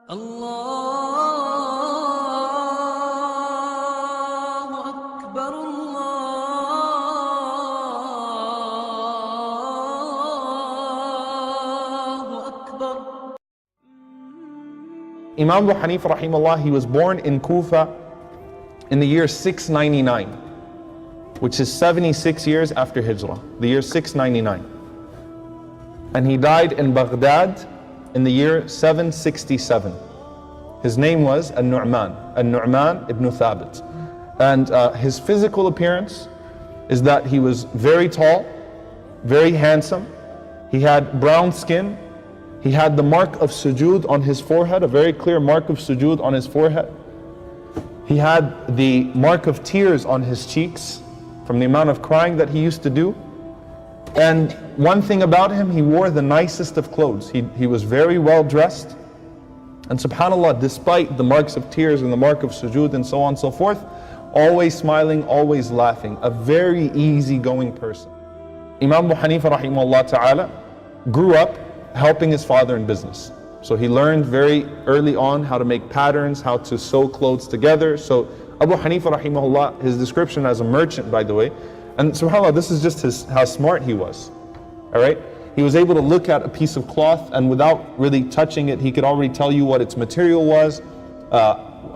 الله أكبر الله أكبر. Imam Abu Hanifa rahimahullah, he was born in Kufa in the year 699, which is 76 years after Hijrah, the year 699. And he died in Baghdad in the year 767. His name was An-Nu'man ibn Thabit. And his physical appearance is that he was very tall, very handsome. He had brown skin. He had the mark of sujood on his forehead, a very clear mark of sujood on his forehead. He had the mark of tears on his cheeks from the amount of crying that he used to do. And one thing about him, he wore the nicest of clothes. He was very well dressed. And subhanAllah, despite the marks of tears and the mark of sujood and so on and so forth, always smiling, always laughing, a very easygoing person. Imam Abu Hanifa rahimahullah ta'ala grew up helping his father in business. So he learned very early on how to make patterns, how to sew clothes together. So Abu Hanifa rahimahullah, his description as a merchant, by the way, and subhanAllah, this is just how smart he was. Alright? He was able to look at a piece of cloth and without really touching it, he could already tell you what its material was,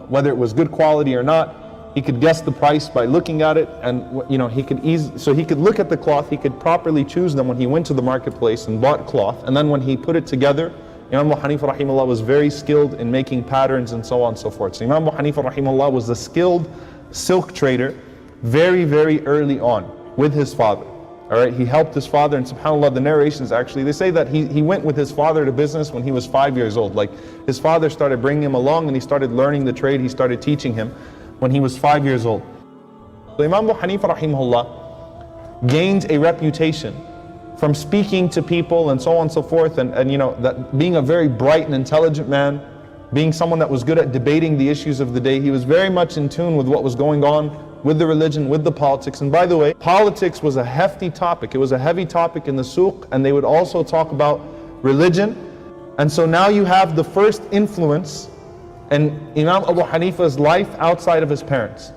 whether it was good quality or not. He could guess the price by looking at it, and he could look at the cloth, he could properly choose them when he went to the marketplace and bought cloth, and then when he put it together, Imam Abu Hanifa rahimahullah was very skilled in making patterns and so on and so forth. So Imam Abu Hanifa rahimahullah was a skilled silk trader very, very early on with his father. Alright, he helped his father, and subhanAllah, the narrations actually, they say that he went with his father to business when he was 5 years old. Like, his father started bringing him along and he started learning the trade, he started teaching him when he was 5 years old. So Imam Abu Hanifa rahimahullah gained a reputation from speaking to people and so on and so forth, and that being a very bright and intelligent man, being someone that was good at debating the issues of the day. He was very much in tune with what was going on with the religion, with the politics. And by the way, politics was a hefty topic. It was a heavy topic in the suq, and they would also talk about religion. And so now you have the first influence in Imam Abu Hanifa's life outside of his parents.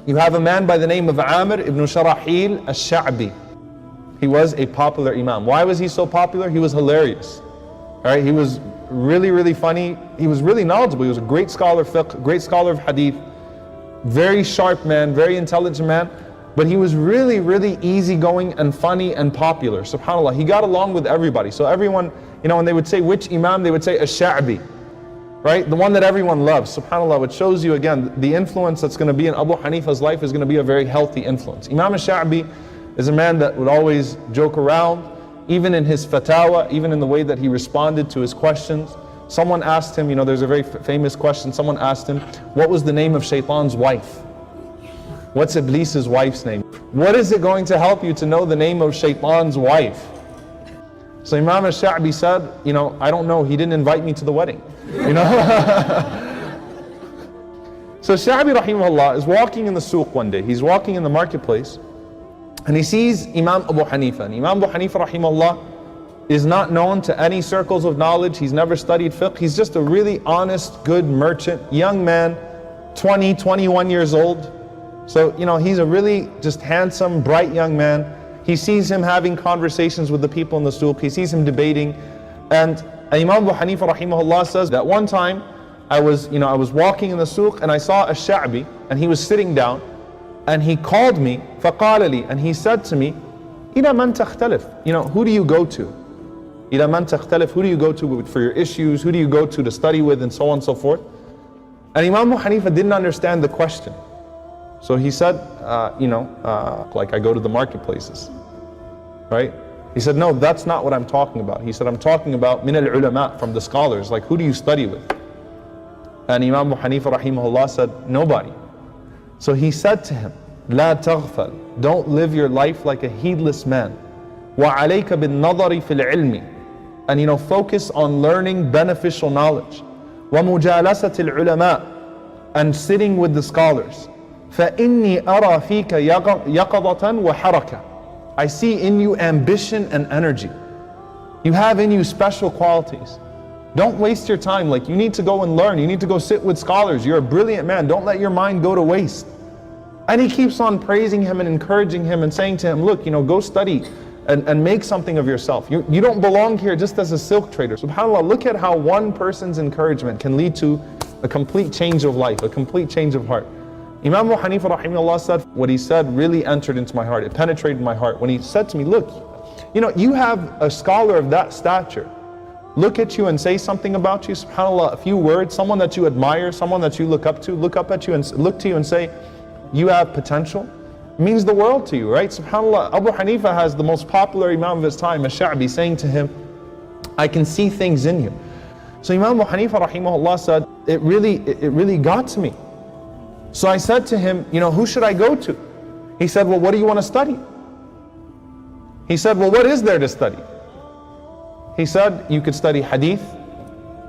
You have a man by the name of Amir ibn Sharahil al-Sha'bi. He was a popular imam. Why was he so popular? He was hilarious. Alright, he was really, really funny. He was really knowledgeable. He was a great scholar of fiqh, great scholar of hadith, very sharp man, very intelligent man, but he was really, really easygoing and funny and popular. SubhanAllah, he got along with everybody. So everyone, when they would say which imam, they would say Ash-Sha'bi, right? The one that everyone loves. SubhanAllah, which shows you again, the influence that's going to be in Abu Hanifa's life is going to be a very healthy influence. Imam Ash-Sha'bi is a man that would always joke around, even in his fatawa, even in the way that he responded to his questions. Someone asked him, there's a very famous question, someone asked him, what was the name of Shaitan's wife? What's Iblis's wife's name? What is it going to help you to know the name of Shaitan's wife? So Imam Ash-Sha'bi said, I don't know, he didn't invite me to the wedding. So Sha'bi rahimahullah is walking in the suq one day, he's walking in the marketplace, and he sees Imam Abu Hanifa. And Imam Abu Hanifa rahimahullah is not known to any circles of knowledge. He's never studied fiqh. He's just a really honest, good merchant, young man, 20, 21 years old. So, he's a really just handsome, bright young man. He sees him having conversations with the people in the suq. He sees him debating. And Imam Abu Hanifa rahimahullah says that one time I was walking in the suq and I saw a Sha'bi and he was sitting down and he called me, فَقَالَ لِي, and he said to me, إِلَى مَنْ تَخْتَلِفْ, who do you go to? إِلَى مَنْ تَخْتَلِفْ, who do you go to for your issues? Who do you go to study with, and so on and so forth? And Imam Abu Hanifa didn't understand the question. So he said, like I go to the marketplaces, right? He said, no, that's not what I'm talking about. He said, I'm talking about min al-ulama, from the scholars, like who do you study with? And Imam Abu Hanifa rahimahullah said, nobody. So he said to him, لا تغفل, don't live your life like a heedless man. وعليك بالنظر في العلم, and focus on learning beneficial knowledge. ومجالسة العلماء, and sitting with the scholars. فإني أرى فيك يقظة وحركة, I see in you ambition and energy. You have in you special qualities. Don't waste your time. Like, you need to go and learn. You need to go sit with scholars. You're a brilliant man. Don't let your mind go to waste. And he keeps on praising him and encouraging him and saying to him, look, go study and make something of yourself. You don't belong here just as a silk trader. SubhanAllah, look at how one person's encouragement can lead to a complete change of life, a complete change of heart. Imam Abu Hanifa rahimahullah said, what he said really entered into my heart. It penetrated my heart when he said to me, look, you have a scholar of that stature look at you and say something about you, SubhanAllah, a few words, someone that you admire, someone that you look up at you and look to you and say, you have potential, means the world to you, right? SubhanAllah, Abu Hanifa has the most popular Imam of his time, Ash-Sha'bi, saying to him, I can see things in you. So Imam Abu Hanifa rahimahullah said, it really got to me. So I said to him, who should I go to? He said, well, what do you want to study? He said, well, what is there to study? He said, you could study hadith.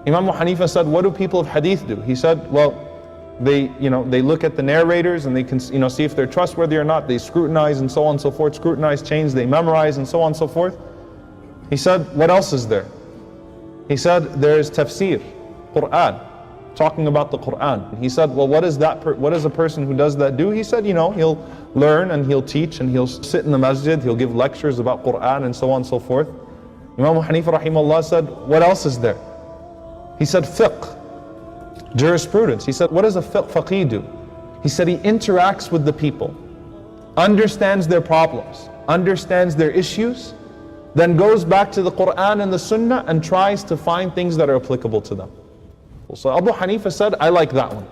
Imam Abu Hanifa said, what do people of hadith do? He said, well, they look at the narrators and they can see if they're trustworthy or not. They scrutinize and so on and so forth, scrutinize chains, they memorize and so on and so forth. He said, what else is there? He said, there's tafsir, Quran, talking about the Quran. He said, well, what does a person who does that do? He said, he'll learn and he'll teach and he'll sit in the masjid, he'll give lectures about Quran and so on and so forth. Imam Abu Hanifa rahimahullah said, what else is there? He said, fiqh, jurisprudence. He said, what does a faqih do? He said, he interacts with the people, understands their problems, understands their issues, then goes back to the Quran and the Sunnah and tries to find things that are applicable to them. So Abu Hanifa said, I like that one.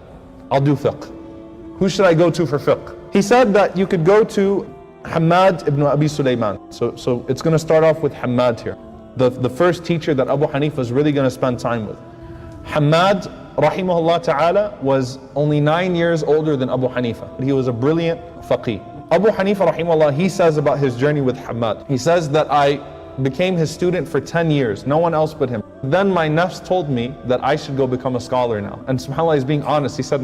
I'll do fiqh. Who should I go to for fiqh? He said that you could go to Hammad ibn Abi Sulaiman. So it's going to start off with Hammad here. The first teacher that Abu Hanifa is really going to spend time with. Hammad, rahimahullah ta'ala, was only 9 years older than Abu Hanifa. He was a brilliant faqih. Abu Hanifa, rahimahullah, he says about his journey with Hammad. He says that I became his student for 10 years, no one else but him. Then my nafs told me that I should go become a scholar now. And subhanAllah, he's being honest. He said,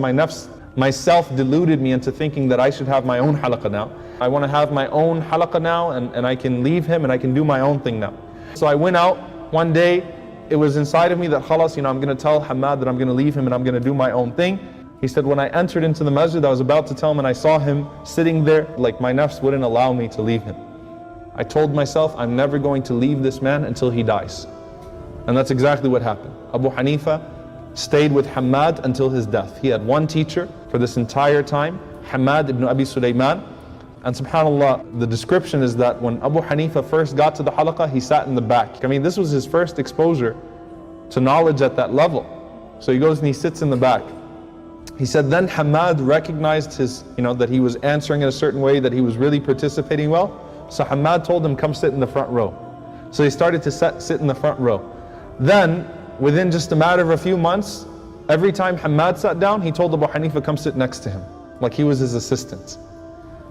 myself deluded me into thinking that I should have my own halaqah now. I want to have my own halaqah now and I can leave him and I can do my own thing now. So I went out one day, it was inside of me that khalas, I'm going to tell Hammad that I'm going to leave him and I'm going to do my own thing. He said, when I entered into the masjid, I was about to tell him and I saw him sitting there, like my nafs wouldn't allow me to leave him. I told myself, I'm never going to leave this man until he dies. And that's exactly what happened. Abu Hanifa stayed with Hammad until his death. He had one teacher for this entire time, Hammad ibn Abi Sulaiman. And subhanAllah, the description is that when Abu Hanifa first got to the halaqah, he sat in the back. I mean, this was his first exposure to knowledge at that level. So he goes and he sits in the back. He said then Hammad recognized that he was answering in a certain way, that he was really participating well. So Hammad told him, come sit in the front row. So he started to sit in the front row. Then, within just a matter of a few months, every time Hammad sat down, he told Abu Hanifa, come sit next to him, like he was his assistant.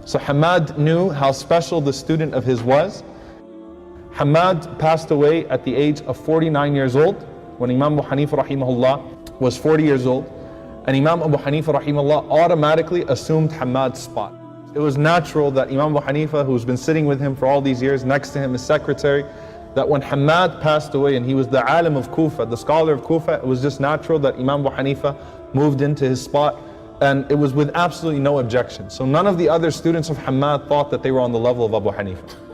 So Hammad knew how special the student of his was. Hammad passed away at the age of 49 years old, when Imam Abu Hanifa rahimahullah was 40 years old. And Imam Abu Hanifa rahimahullah automatically assumed Hammad's spot. It was natural that Imam Abu Hanifa, who's been sitting with him for all these years, next to him his secretary, that when Hammad passed away and he was the alim of Kufa, the scholar of Kufa, it was just natural that Imam Abu Hanifa moved into his spot, and it was with absolutely no objection. So none of the other students of Hammad thought that they were on the level of Abu Hanifa.